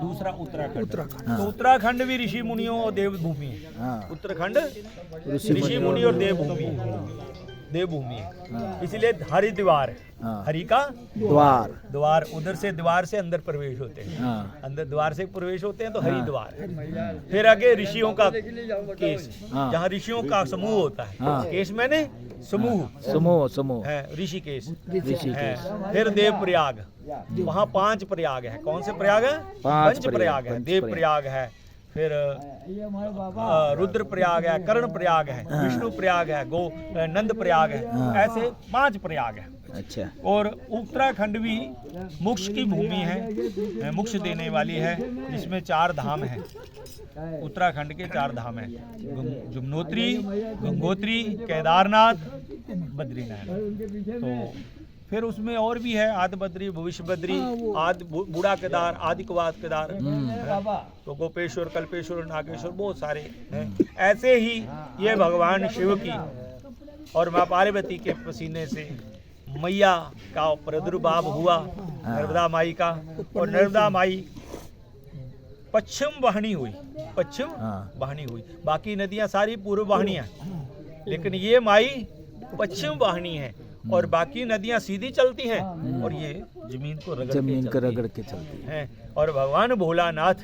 दूसरा उत्तराखंड। तो उत्तराखंड भी ऋषि मुनियों और देवभूमि है। उत्तराखंड ऋषि मुनि और देवभूमि है। इसलिए हरिद्वार, हरि का द्वार, उधर से द्वार से अंदर प्रवेश होते हैं, अंदर द्वार से प्रवेश होते हैं तो हरिद्वार। फिर आगे ऋषियों का केश, जहाँ ऋषियों का समूह होता है। केश मैंने समूह है, ऋषिकेश है। फिर देव प्रयाग, वहाँ 5 प्रयाग है। कौन से प्रयाग है? 5 प्रयाग है। देव प्रयाग है, फिर रुद्र प्रयाग है, कर्ण प्रयाग है, विष्णु प्रयाग है, नंद प्रयाग है। ऐसे 5 प्रयाग है। अच्छा। और उत्तराखंड भी मोक्ष की भूमि है, मोक्ष देने वाली है, जिसमें 4 धाम है। उत्तराखंड के 4 धाम है, यमुनोत्री, गंगोत्री, केदारनाथ, बद्रीनाथ। तो फिर उसमें और भी है, आदि बद्री, भविष्य बद्री, आदि बूढ़ा केदार, आदि कुवात केदार, तो गोपेश्वर, कल्पेश्वर, नागेश्वर, बहुत सारे हैं। ऐसे ही ये भगवान शिव की और माँ पार्वती के पसीने से मैया का प्रादुर्भाव हुआ, नर्मदा माई का। और नर्मदा माई पश्चिम वाहिनी हुई, पश्चिम वाहिनी हुई। बाकी नदियां सारी पूर्व वाहिनियां, लेकिन ये माई पश्चिम वाहिनी है। और बाकी नदियां सीधी चलती हैं और ये जमीन को रगड़ के चलती हैं। और भगवान भोलानाथ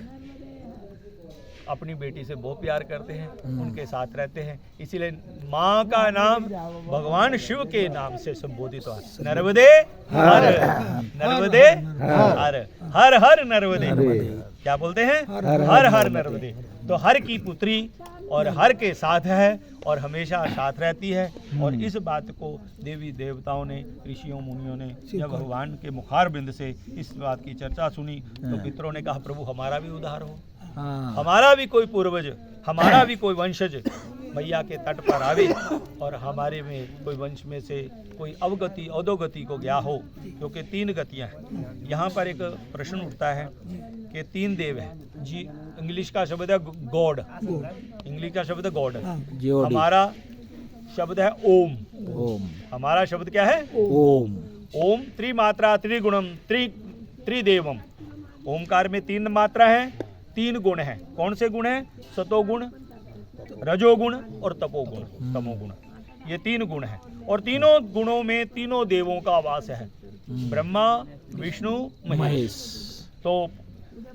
अपनी बेटी से बहुत प्यार करते हैं, उनके साथ रहते हैं। इसीलिए माँ का नाम भगवान शिव के नाम से संबोधित हुआ, नर्मदे हर, नर्मदे हर, हर हर नर्मदे। क्या बोलते हैं? हर हर नर्मदे। तो हर की पुत्री और हर के साथ है और हमेशा साथ रहती है। और इस बात को देवी देवताओं ने, ऋषियों मुनियों ने जब भगवान के मुखार बिंद से इस बात की चर्चा सुनी तो पितरों ने कहा, प्रभु हमारा भी उद्धार हो, हमारा भी कोई पूर्वज, हमारा भी कोई वंशज मैया के तट पर आवे और हमारे में कोई वंश में से कोई अवगति अधोगति को गया हो। क्योंकि 3 गतियां हैं। यहाँ पर एक प्रश्न उठता है कि 3 देव हैं जी। इंग्लिश का शब्द है गॉड, इंग्लिश का शब्द है गॉड, हमारा शब्द है ओम। हमारा शब्द क्या है? ओम। त्रिमात्रा त्रिगुणम त्रिदेवम। ओमकार में 3 मात्रा है, 3 गुण हैं। कौन से गुण हैं? सतोगुण, रजोगुण और तपोगुण, तमोगुण। ये 3 गुण हैं। और तीनों गुणों में तीनों देवों का वास है, ब्रह्मा, विष्णु, महेश। तो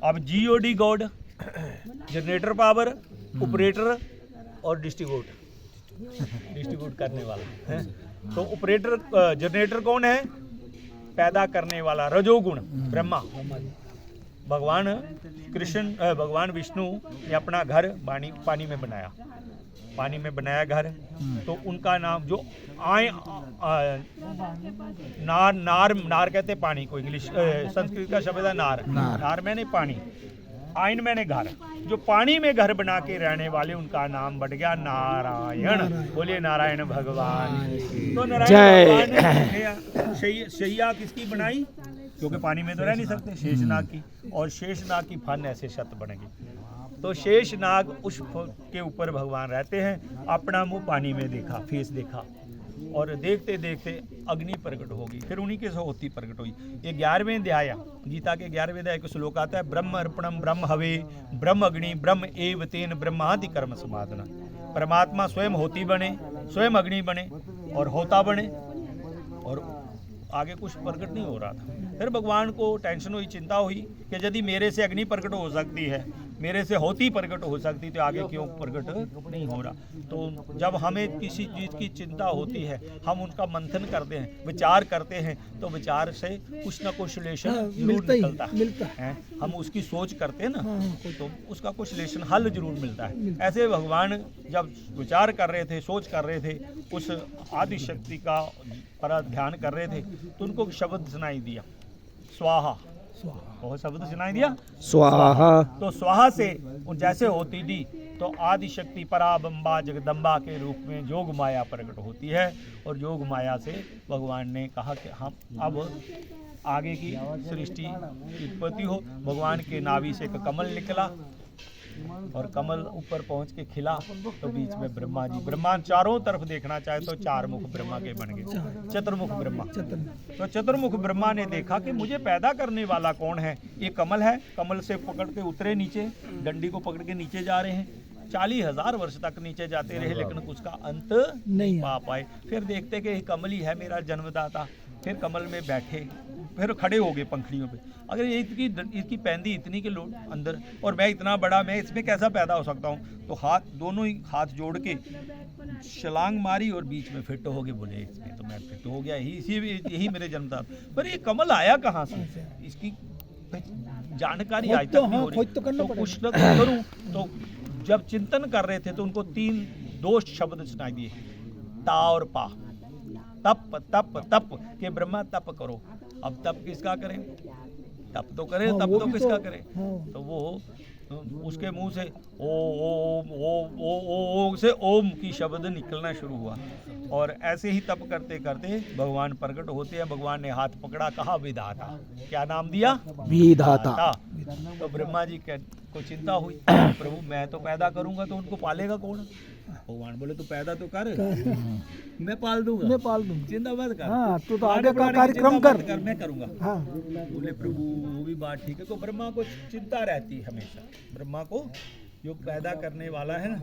अब GOD God, generator power, operator और डिस्ट्रीब्यूट करने वाला है। तो ऑपरेटर, जनरेटर कौन है? पैदा करने वाला, रजोगुण ब्रह्मा। भगवान कृष्ण, भगवान विष्णु ने अपना घर पानी में बनाया, पानी में बनाया घर। तो उनका नाम जो नार कहते पानी को, इंग्लिश संस्कृत का शब्द है नार। नार मैंने पानी, आयन मैंने घर। जो पानी में घर बना के रहने वाले, उनका नाम बढ़ गया नारायण। बोलिए नारायण भगवान। तो नारायण भगवान ने शैया किसकी बनाई? क्योंकि पानी में तो रह नहीं सकते, शेषनाग की। और शेषनाग की फन ऐसे शत बनेगी। तो शेषनाग उस के ऊपर भगवान रहते हैं। अपना मुंह पानी में देखा, फेस देखा, और देखते देखते अग्नि प्रकट होगी। फिर उन्हीं के होती प्रकट हुई। ये 11वें अध्याय, गीता के 11वें अध्याय का श्लोक आता है, ब्रह्म अर्पणम ब्रह्म हवे ब्रह्म अग्नि ब्रह्म एव तेन ब्रह्मादि कर्म समाधना। परमात्मा स्वयं होती बने, स्वयं अग्नि बने और होता बने। और आगे कुछ प्रकट नहीं हो रहा था। फिर भगवान को टेंशन हुई, चिंता हुई कि यदि मेरे से अग्नि प्रकट हो सकती है, मेरे से होती प्रकट हो सकती, तो आगे क्यों प्रकट नहीं हो रहा। तो जब हमें किसी चीज़ की चिंता होती है, हम उनका मंथन करते हैं, विचार करते हैं, तो विचार से कुछ ना कुछ सोल्यूशन जरूर निकलता है। हम उसकी सोच करते हैं ना, तो उसका कुछ सोल्यूशन हल जरूर मिलता है। ऐसे भगवान जब विचार कर रहे थे, सोच कर रहे थे, उस आदि शक्ति का पर ध्यान कर रहे थे, तो उनको शब्द सुनाई दिया, स्वाहा। वो शब्द सुनाई दिया, स्वाहा। तो स्वाहा से जैसे होती थी, तो आदि शक्ति पराबंबा जगदम्बा के रूप में जोग माया प्रकट होती है। और जोग माया से भगवान ने कहा कि हम अब आगे की सृष्टि की उत्पत्ति हो। भगवान के नाभि से एक कमल निकला, और कमल ऊपर पहुंच के खिला तो बीच में ब्रह्मा जी, ब्रह्मा चारों तरफ देखना चाहे तो चार मुख ब्रह्मा के बन गए, चतुर्मुख ब्रह्मा। तो चतुर्मुख ब्रह्मा ने देखा कि मुझे पैदा करने वाला कौन है। ये कमल है, कमल से पकड़ के उतरे नीचे, डंडी को पकड़ के नीचे जा रहे हैं। 40,000 वर्ष तक नीचे जाते रहे लेकिन उसका अंत नहीं पा पाए। फिर देखते कि कमल ही है मेरा जन्मदाता। फिर कमल में बैठे, फिर खड़े हो गए पंखड़ियों पे। अगर ये इसकी पैंदी इतनी के लोग अंदर और मैं इतना बड़ा, मैं इसमें कैसा पैदा हो सकता हूँ। तो हाथ, दोनों ही हाथ जोड़ के छलांग मारी और बीच में फिट हो गए। बोले इसमें तो मैं फिट हो गया, यही मेरे जन्मदाता। पर ये कमल आया कहाँ से, इसकी जानकारी आज तक नहीं हो रही। तो कुछ न करूँ। तो जब चिंतन कर रहे थे तो उनको 2 शब्द सुनाई दिए, ता और पा। तप तप तप के ब्रह्मा तप करो। अब तप किसका करें, तप तो करें, तप तो किसका करें। तो वो उसके मुंह से ओ से ओम की शब्द निकलना शुरू हुआ। और ऐसे ही तप करते करते भगवान प्रकट होते हैं। भगवान ने हाथ पकड़ा, कहा विधाता। क्या नाम दिया, विधाता। तो ब्रह्मा जी को चिंता हुई, प्रभु मैं तो पैदा करूंगा तो उनको पालेगा कौन। भगवान बोले तू पैदा तो कर, मैं पाल दूंगा, चिंता मत कर। हाँ, तो आगे का कार्यक्रम कर, मैं करूंगा। हाँ। बोले प्रभु वो भी बात ठीक है। तो ब्रह्मा को चिंता रहती है हमेशा। ब्रह्मा को जो पैदा करने वाला है ना,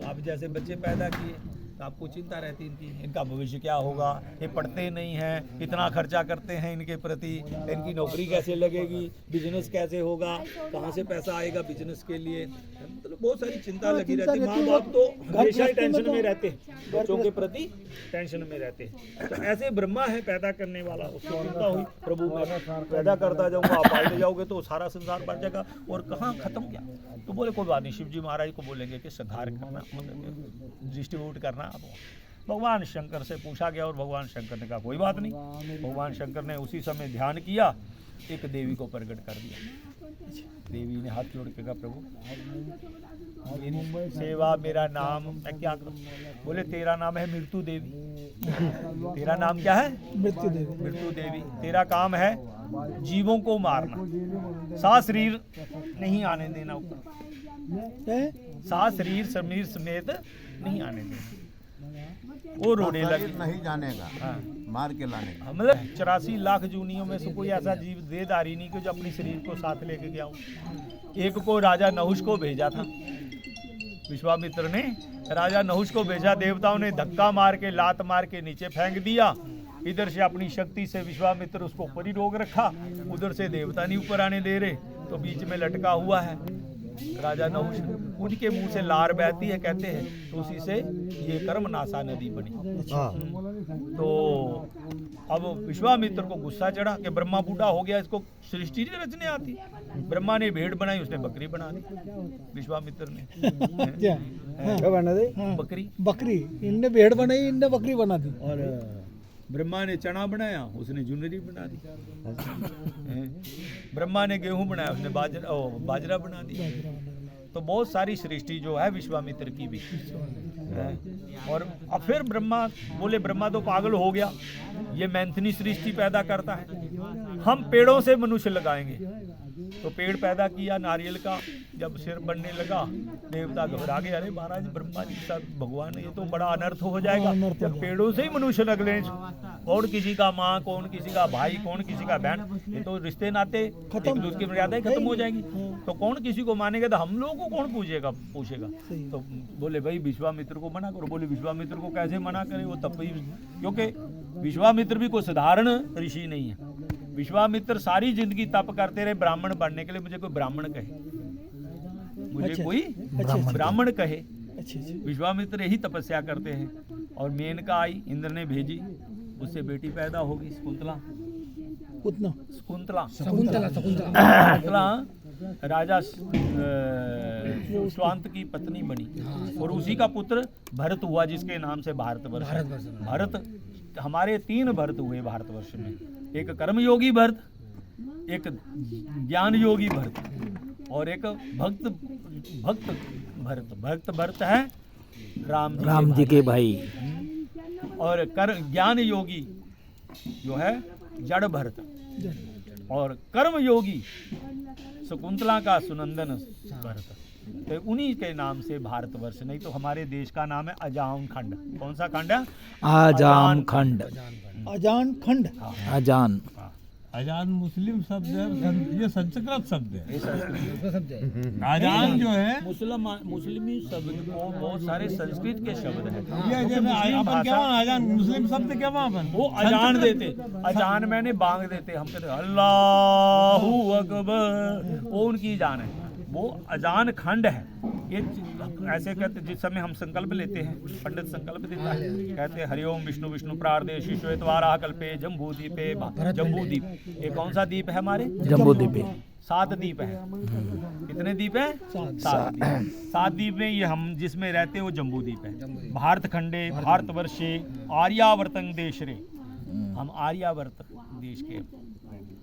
आप जैसे बच्चे पैदा किए तो आपको चिंता रहती है इनका भविष्य क्या होगा, ये पढ़ते नहीं हैं, इतना खर्चा करते हैं इनके प्रति, इनकी नौकरी कैसे लगेगी, बिजनेस कैसे होगा, कहाँ से पैसा आएगा बिजनेस के लिए। मतलब बहुत सारी चिंता लगी रहती है। माँ बाप तो हमेशा ही टेंशन में रहते हैं, बच्चों के प्रति टेंशन में रहते हैं। तो ऐसे ब्रह्मा है पैदा करने वाला, उसको चिंता हुई, प्रभु मैं पैदा करता जाऊँगा, आप पालते जाओगे तो सारा संसार बढ़ जाएगा और कहाँ खत्म क्या। तो बोले कोई बात नहीं, शिव जी महाराज को बोलेंगे कि संहार करना, डिस्ट्रीब्यूट करना। भगवान शंकर से पूछा गया और भगवान शंकर ने कहा कोई बात नहीं। भगवान शंकर ने उसी समय ध्यान किया, एक देवी को प्रकट कर दिया। देवी ने हाथ जोड़ के कहा प्रभु मेरी सेवा, मेरा नाम मैं क्या करूं। बोले तेरा नाम है मृत्यु देवी। तेरा नाम क्या है, मृत्यु देवी। मृत्यु देवी, तेरा काम है जीवों को मारना, सा शरीर नहीं आने देना ऊपर, सा शरीर समीर समेत नहीं आने देना। वो रोने लगे, नहीं जाने का। हाँ। मार के लाने का। मतलब 84 लाख जूनियों में से कोई ऐसा जीव देदारी नहीं कि जो अपने शरीर को साथ लेके गया हो। एक को राजा नहुष को भेजा था, विश्वामित्र ने राजा नहुष को भेजा। देवताओं ने धक्का मार के, लात मार के नीचे फेंक दिया। इधर से अपनी शक्ति से विश्वामित्र उसको ऊपर ही रोक रखा, उधर से देवता नहीं ऊपर आने दे रहे, तो बीच में लटका हुआ है राजा नहुष। उनके मुंह से लार बहती है, कहते हैं तो उसी से ये कर्मनाशा नदी बनी। तो अब विश्वामित्र को गुस्सा चढ़ा कि ब्रह्मा बूढ़ा हो गया, इसको सृष्टि नहीं रचने आती। ब्रह्मा ने भेड़ बनाई, उसने बकरी बना दी। विश्वामित्र ने बकरी, बकरी इनने भेड़ बनाई, इनने बकरी बना दी। और ब्रह्मा ने चना बनाया, उसने जुनरी बना दी। ब्रह्मा ने गेहूं बनाया, उसने बाजरा बना दिया। तो बहुत सारी सृष्टि जो है विश्वामित्र की भी है। और अब फिर ब्रह्मा बोले ब्रह्मा तो पागल हो गया, ये मैंथनी सृष्टि पैदा करता है, हम पेड़ों से मनुष्य लगाएंगे। तो पेड़ पैदा किया नारियल का, जब सिर बनने लगा देवता घबरा गए, अरे महाराज ब्रह्मा जी साथ भगवान ये तो बड़ा अनर्थ हो जाएगा, जब पेड़ों से ही मनुष्य लग लें, कौन किसी का माँ, कौन किसी का भाई, कौन किसी का बहन, ये तो रिश्ते नाते एक दूसरे की मर्यादाएं खत्म हो जाएंगी। तो कौन किसी को मानेगा, तो हम लोगों को कौन पूछेगा। तो बोले भाई विश्वामित्र को मना करो। बोले विश्वामित्र को कैसे मना करें, वो तब ही, क्योंकि विश्वामित्र भी कोई साधारण ऋषि नहीं है। विश्वामित्र सारी जिंदगी तप करते रहे ब्राह्मण बनने के लिए, मुझे कोई ब्राह्मण कहे, मुझे कोई ब्राह्मण कहे। विश्वामित्र यही तपस्या करते हैं। और मेनका आई, इंद्र ने भेजी, उससे बेटी पैदा होगी शकुंतला राजा स्वांत की पत्नी बनी और उसी का पुत्र भरत हुआ, जिसके नाम से भारतवर्ष। भरत, हमारे 3 भरत हुए भारतवर्ष में, एक कर्मयोगी भरत, एक ज्ञान योगी भरत और एक भक्त भरत। भक्त भरत है राम जी के भाई। और ज्ञान योगी जो है जड़ भरत। और कर्म योगी शकुंतला का सुनंदन भरत। तो उन्हीं के नाम से भारतवर्ष, नहीं तो हमारे देश का नाम है अजान खंड। कौन सा खंड है? आजान खंड। अजान खंड। अजान अजान मुस्लिम शब्द है, ये संस्कृत शब्द है। अजान जो है मुस्लिमी शब्द को बहुत सारे संस्कृत के शब्द हैं। ये जैसे अपन क्या अजान मुस्लिम शब्द क्या अपन वो अजान देते, अजान मैंने बांग देते, हम कहते अल्लाहू अकबर, वो उनकी जान है। वो अजान खंड है। ये ऐसे कहते, जिस समय हम संकल्प लेते हैं, पंडित संकल्प देता है, कहते हैं हरिओम विष्णु विष्णु प्रार्दे शिश्वेतवारा कल्पे जम्बूदीपे। जम्बूदीप, ये कौन सा द्वीप है हमारे? जम्बूद्वीप। 7 द्वीप है। कितने द्वीप है? 7 द्वीप। 7 द्वीप में ये हम जिसमें रहते हैं वो जम्बूद्वीप है। भारत खंडे भारतवर्षे आर्यावर्तंग देश रे, हम आर्यावर्त देश के।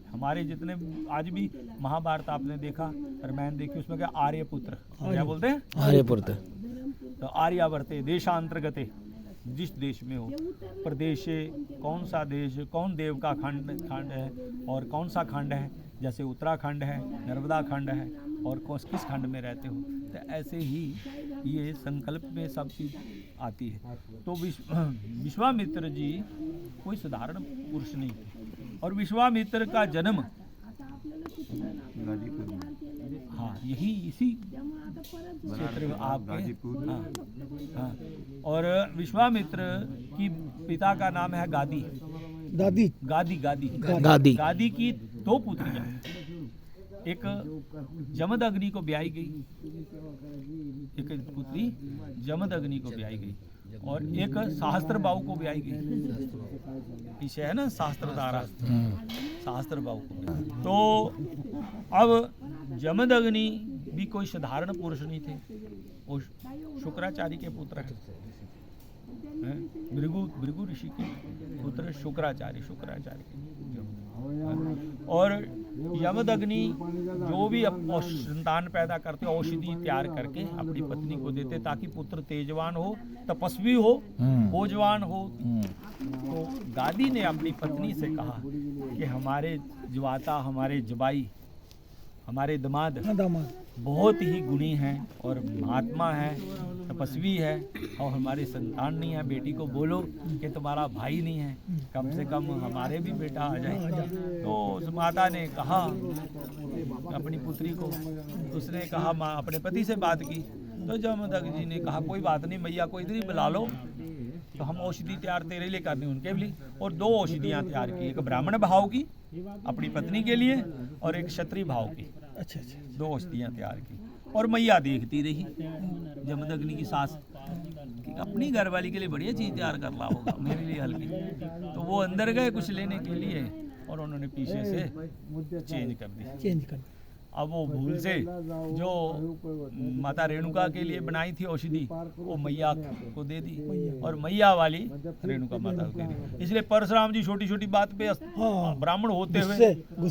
हमारे जितने आज भी महाभारत आपने देखा, रामायण देखी, उसमें क्या आर्यपुत्र क्या बोलते हैं? आर्यपुत्र। तो आर्यावर्ते देशांतर्गते, जिस देश में हो, प्रदेशे, कौन सा देश, कौन देव का खंड है और कौन सा खंड है, जैसे उत्तराखंड है, नर्मदा खंड है, और किस खंड में रहते हो। तो ऐसे ही ये संकल्प में सब चीज़ आती है। तो विश्वामित्र जी कोई साधारण पुरुष नहीं थे, और विश्वामित्र का जन्म हाँ यही इसी क्षेत्र में आपके हाँ। और विश्वामित्र की पिता का नाम है गादी। दादी। गादी गादी गादी। गादी की 2 पुत्रियां, एक जमदग्नि को ब्याही गई, एक पुत्री जमदग्नि को ब्याही गई, और एक सहस्त्रबाहु को ब्याही गई। पीछे है ना सहस्त्रधारा, सहस्त्रबाहु को। तो अब जमदग्नि भी कोई साधारण पुरुष नहीं थे, वो शुक्राचार्य के पुत्र हैं। भृगु ऋषि के पुत्र शुक्राचार्य और यमदग्नि जो भी संतान पैदा करते औषधि तैयार करके अपनी पत्नी को देते, ताकि पुत्र तेजवान हो, तपस्वी हो, भोजवान हो। तो गादी ने अपनी पत्नी से कहा कि हमारे जवाता, हमारे जबाई, हमारे दामाद बहुत ही गुणी हैं और महात्मा है, तपस्वी है, और हमारी संतान नहीं है। बेटी को बोलो कि तुम्हारा भाई नहीं है, कम से कम हमारे भी बेटा आ जाए। तो उस माता ने कहा अपनी पुत्री को, उसने कहा माँ अपने पति से बात की। तो जमदग्नि जी ने कहा कोई बात नहीं मैया को इधर ही बुला लो, तो हम औषधि तैयार तेरे लिए करनी उनके लिए। और 2 औषधियाँ तैयार की, एक ब्राह्मण भाव की अपनी पत्नी के लिए और एक क्षत्रिय भाव की। अच्छा। 2 औषधियाँ तैयार की। और मैया देखती रही, जमदग्नि की सास कि अपनी घरवाली के लिए बढ़िया चीज़ तैयार कर ला होगा, मेरे लिए हल्की। तो वो अंदर गए कुछ लेने के लिए, और उन्होंने पीछे से चेंज कर दी। अब वो भूल से जो माता रेणुका के लिए बनाई थी औषधि, वो मैया को दे दी, और मैया वाली रेणुका माता को दे दी। इसलिए परशुराम जी छोटी छोटी बात पे ब्राह्मण होते हुए वो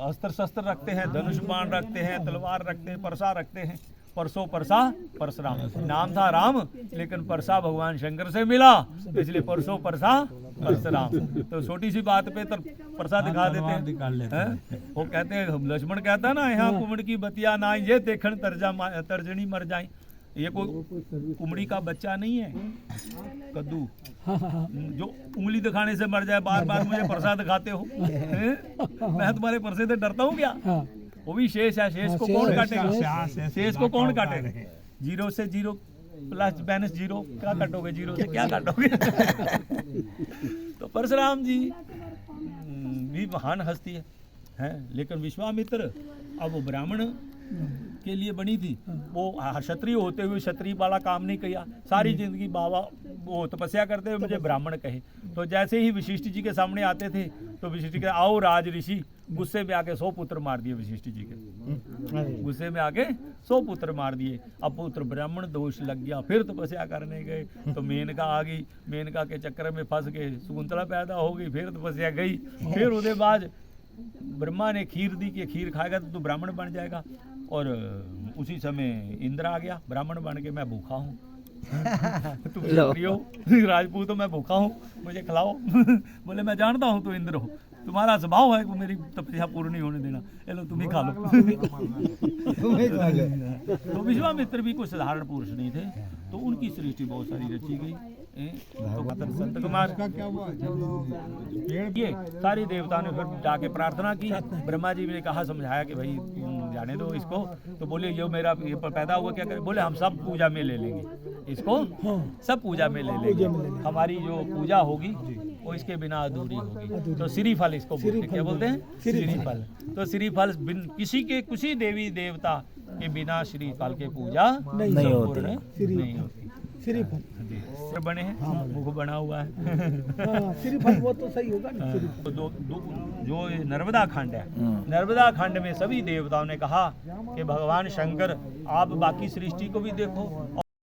अस्त्र शस्त्र रखते हैं, धनुष बाण रखते हैं, तलवार रखते हैं, परसा रखते हैं। परसों परसा परशुराम, नाम था राम लेकिन परसा भगवान शंकर से मिला, इसलिए परसों परसा परशुराम। तो छोटी सी बात पे तो परसा दिखा देते हैं। वो कहते हैं, लक्ष्मण कहता है ना, यहाँ कुमड़ की बतिया ना ये देखन तर्जनी मर जाए। ये कोई कुमड़ी का बच्चा नहीं है, कद्दू जो उंगली दिखाने से मर जाए। बार बार मुझे परसा दिखाते हो, मैं तुम्हारे परसे से डरता हूँ क्या? वो भी शेष है, शेष को कौन काटेगा? शेष को कौन काटेगा? 0 से 0 प्लस माइनस 0 क्या काटोगे? 0 से क्या काटोगे? तो परशुराम जी भी महान हस्ती है, लेकिन विश्वामित्र अब वो ब्राह्मण के लिए बनी थी। वो क्षत्रिय होते हुए क्षत्रिय वाला काम नहीं किया, सारी जिंदगी बाबा वो तपस्या करते हुए मुझे ब्राह्मण कहे। तो जैसे ही वशिष्ठ जी के सामने आते थे तो वशिष्ठ जी के आओ राज ऋषि, गुस्से में आके 100 पुत्र मार दिए वशिष्ठ जी के, गुस्से में आके 100 पुत्र मार दिए। अब पुत्र ब्राह्मण दोष लग गया, फिर तपस्या करने गए तो मेनका आ गई, मेनका के चक्कर में फंस गए, शकुंतला पैदा हो गई, फिर तपस्या गई। फिर उसके बाद ब्रह्मा ने खीर दी कि खीर खाएगा तो तू ब्राह्मण बन जाएगा, और उसी समय इंद्र आ गया, ब्राह्मण बन के मैं भूखा हूँ, तुम क्षत्रिय हो, राजपूत हो, मैं भूखा हूँ, मुझे खिलाओ। बोले मैं जानता हूँ तू इंद्र हो, तुम्हारा स्वभाव है कि मेरी तपस्या पूर्ण नहीं होने देना, चलो तुम ही खा लो। तो विश्वामित्र भी कोई साधारण पुरुष नहीं थे, तो उनकी सृष्टि बहुत सारी रची गई। तो संत कुमार ये सारी देवताओं ने फिर जाके प्रार्थना की। ब्रह्मा जी ने कहा, समझाया कि भाई जाने दो इसको। तो बोले ये मेरा ये पैदा हुआ क्या करे? बोले हम सब पूजा में ले लेंगे इसको, सब पूजा में ले लेंगे, हमारी जो पूजा होगी वो इसके बिना अधूरी होगी। तो श्रीफल इसको बोलते, क्या बोलते हैं? श्रीफल। तो श्रीफल किसी देवी देवता के बिना श्रीफल के पूजा नहीं होती। नहीं होती। श्रीफल सिर बने हैं, मुख बना हुआ है। श्रीफल वो तो सही होगा ना। तो जो ये नर्मदा खंड है, नर्मदा खंड में सभी देवताओं ने कहा कि भगवान शंकर आप बाकी सृष्टि को भी देखो